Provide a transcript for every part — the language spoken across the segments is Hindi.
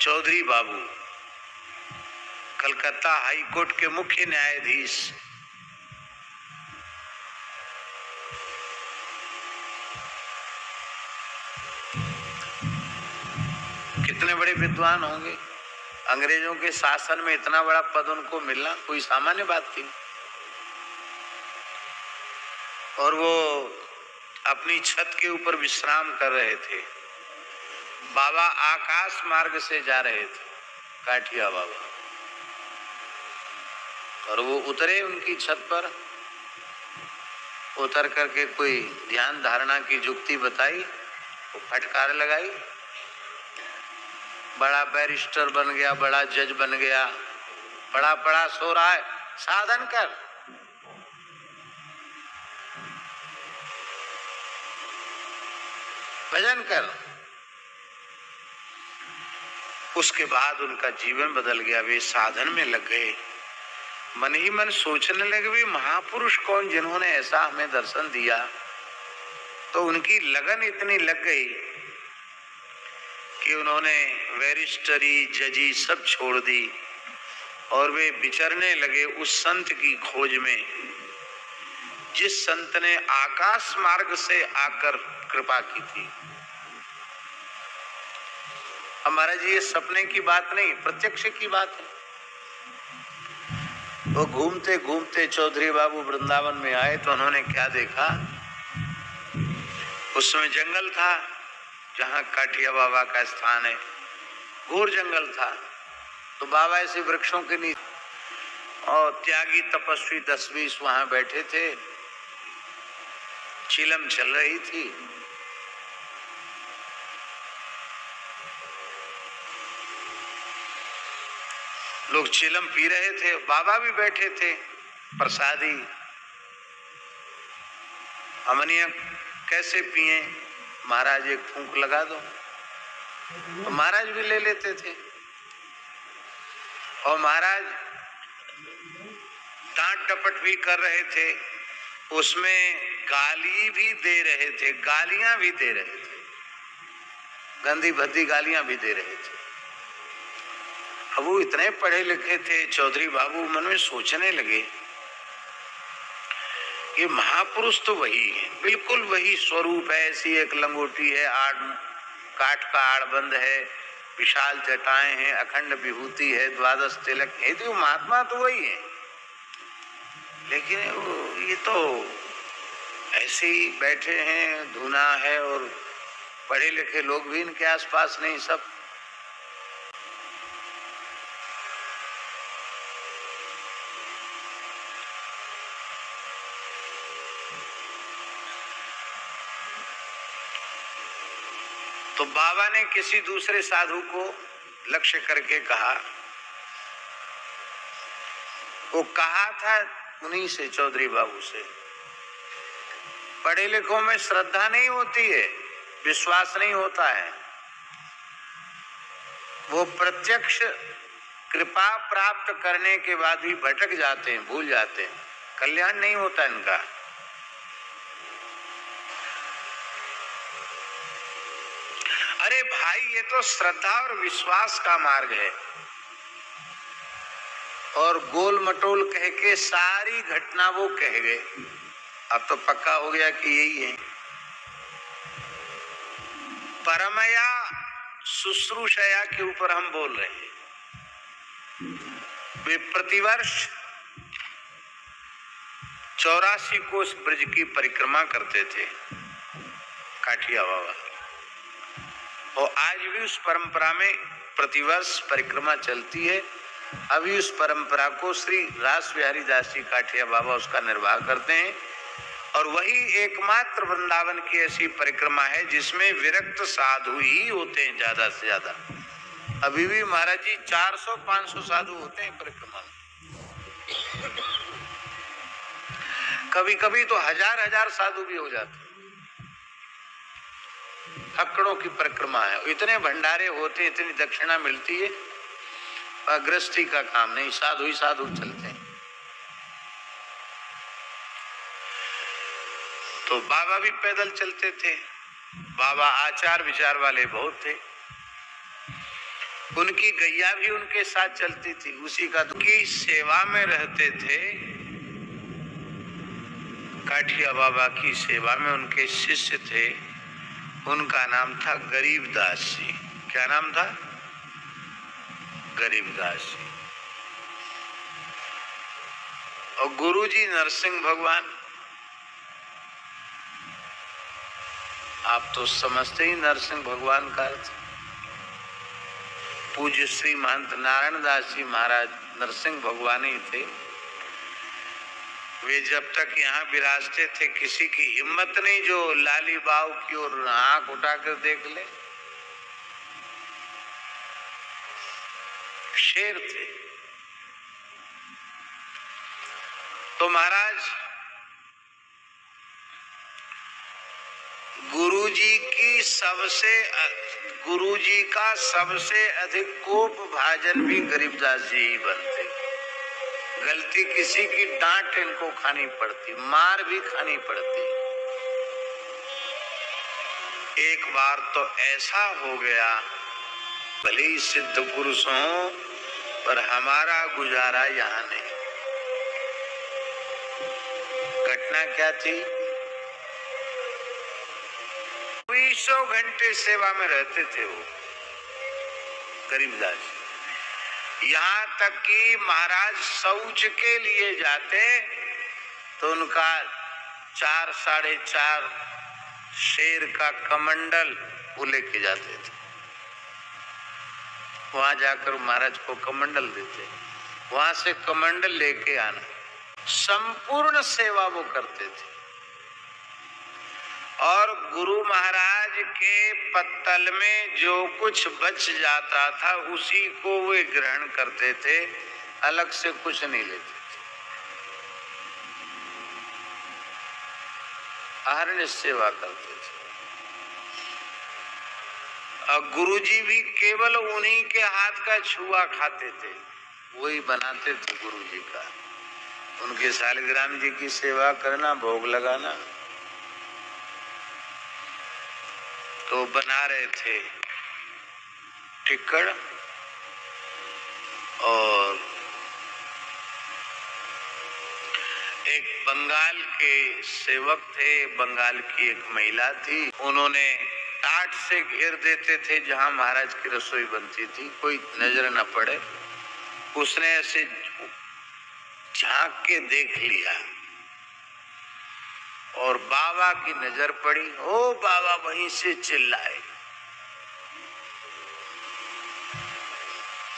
चौधरी बाबू कलकत्ता हाई कोर्ट के मुख्य न्यायाधीश, कितने बड़े विद्वान होंगे। अंग्रेजों के शासन में इतना बड़ा पद उनको मिलना कोई सामान्य बात थी। और वो अपनी छत के ऊपर विश्राम कर रहे थे। बाबा आकाश मार्ग से जा रहे थे, काठिया बाबा, और वो उतरे उनकी छत पर। उतर करके कोई ध्यान धारणा की जुक्ति बताई, वो फटकार लगाई। बड़ा बैरिस्टर बन गया, बड़ा जज बन गया, बड़ा बड़ा सो रहा है, साधन कर। भजन कर। उसके बाद उनका जीवन बदल गया। वे साधन में लग गए। मन ही मन सोचने लगे, वे महापुरुष कौन जिन्होंने ऐसा हमें दर्शन दिया। तो उनकी लगन इतनी लग गई कि उन्होंने बैरिस्टरी जजी सब छोड़ दी और वे विचरने लगे उस संत की खोज में, जिस संत ने आकाश मार्ग से आकर कृपा की थी। हमारा जी ये सपने की बात नहीं, प्रत्यक्ष की बात है। वो घूमते घूमते चौधरी बाबू वृंदावन में आए तो उन्होंने क्या देखा। उसमें जंगल था जहाँ काठिया बाबा का स्थान है, घोर जंगल था। तो बाबा ऐसे वृक्षों के नीचे और त्यागी तपस्वी 10-20 वहां बैठे थे। चिलम चल रही थी। लोग चिलम पी रहे थे, बाबा भी बैठे थे प्रसादी। हमने कैसे पिए, महाराज एक फूंक लगा दो, तो महाराज भी ले लेते थे। और महाराज डांट डपट भी कर रहे थे, उसमें गाली भी दे रहे थे, गालियां भी दे रहे थे, गंदी भद्दी गालियां भी दे रहे थे। अब वो इतने पढ़े लिखे थे, चौधरी बाबू मन में सोचने लगे कि महापुरुष तो वही है, बिल्कुल वही स्वरूप है। ऐसी एक लंगोटी है, काठ का आड़बंद है, विशाल जटाएं हैं, अखंड विभूति है, 12 तिलक है, तो महात्मा तो वही है। लेकिन ये तो ऐसे ही बैठे हैं, धुना है, और पढ़े लिखे लोग भी इनके आसपास नहीं। सब तो बाबा ने किसी दूसरे साधु को लक्ष्य करके कहा, वो कहा था उन्हीं से, चौधरी बाबू से, पढ़े लिखों में श्रद्धा नहीं होती है, विश्वास नहीं होता है। वो प्रत्यक्ष कृपा प्राप्त करने के बाद भी भटक जाते हैं, भूल जाते हैं, कल्याण नहीं होता इनका। अरे भाई, ये तो श्रद्धा और विश्वास का मार्ग है। और गोल मटोल कह के सारी घटना वो कह गए। अब तो पक्का हो गया कि यही है। परमया शुश्रूषया के ऊपर हम बोल रहे हैं। वे प्रतिवर्ष 84 कोस ब्रज की परिक्रमा करते थे काठिया बाबा, और आज भी उस परंपरा में प्रतिवर्ष परिक्रमा चलती है। अभी उस परंपरा को श्री रास बिहारी दास जी काठिया बाबा उसका निर्वाह करते हैं। और वही एकमात्र वृंदावन की ऐसी परिक्रमा है जिसमें विरक्त साधु ही होते हैं ज्यादा से ज्यादा। अभी भी महाराज जी 400-500 साधु होते हैं परिक्रमा में। कभी कभी तो हजार साधु भी हो जाते हैं। हक्कड़ों की परिक्रमा है, इतने भंडारे होते, इतनी दक्षिणा मिलती है, गृहस्थी का काम नहीं, साधु ही साधु चलते हैं। तो बाबा भी पैदल चलते थे। बाबा आचार विचार वाले बहुत थे। उनकी गैया भी उनके साथ चलती थी, उसी का की सेवा में रहते थे। काठिया बाबा की सेवा में उनके शिष्य थे, उनका नाम था गरीबदास जी। क्या नाम था? गरीबदास जी। और गुरुजी नरसिंह भगवान। आप तो समझते ही नरसिंह भगवान का अर्थ। पूज्य श्री महंत नारायण दास जी महाराज नरसिंह भगवान ही थे। वे जब तक यहाँ विराजते थे, किसी की हिम्मत नहीं जो लाली बाव की ओर आंख उठाकर देख ले। शेर थे। तो महाराज गुरुजी का सबसे अधिक कोप भाजन भी गरीबदास जी ही बनते। गलती किसी की डांट इनको खानी पड़ती, मार भी खानी पड़ती। एक बार तो ऐसा हो गया, भले ही सिद्ध पुरुष हों पर हमारा गुजारा यहाँ नहीं। घटना क्या थी? 20 घंटे सेवा में रहते थे वो गरीबदास। यहाँ तक कि महाराज शौच के लिए जाते तो उनका 4 साढ़े 4 शेर का कमंडल वो लेके जाते थे। वहां जाकर महाराज को कमंडल देते, वहां से कमंडल लेके आना। संपूर्ण सेवा वो करते थे। और गुरु महाराज के पत्तल में जो कुछ बच जाता था उसी को वे ग्रहण करते थे, अलग से कुछ नहीं लेते थे। अहरनिश सेवा करते थे। और गुरुजी भी केवल उन्हीं के हाथ का छुआ खाते थे, वही बनाते थे गुरुजी का। उनके शालिग्राम जी की सेवा करना, भोग लगाना। तो बना रहे थे टिक्कड़, और एक बंगाल के सेवक थे, बंगाल की एक महिला थी। उन्होंने टाट से घेर देते थे जहां महाराज की रसोई बनती थी, कोई नजर न पड़े। उसने ऐसे झांक के देख लिया और बाबा की नजर पड़ी। ओ बाबा वहीं से चिल्लाए।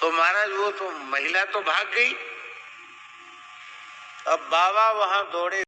तो महाराज वो तो महिला तो भाग गई। अब बाबा वहां दौड़े।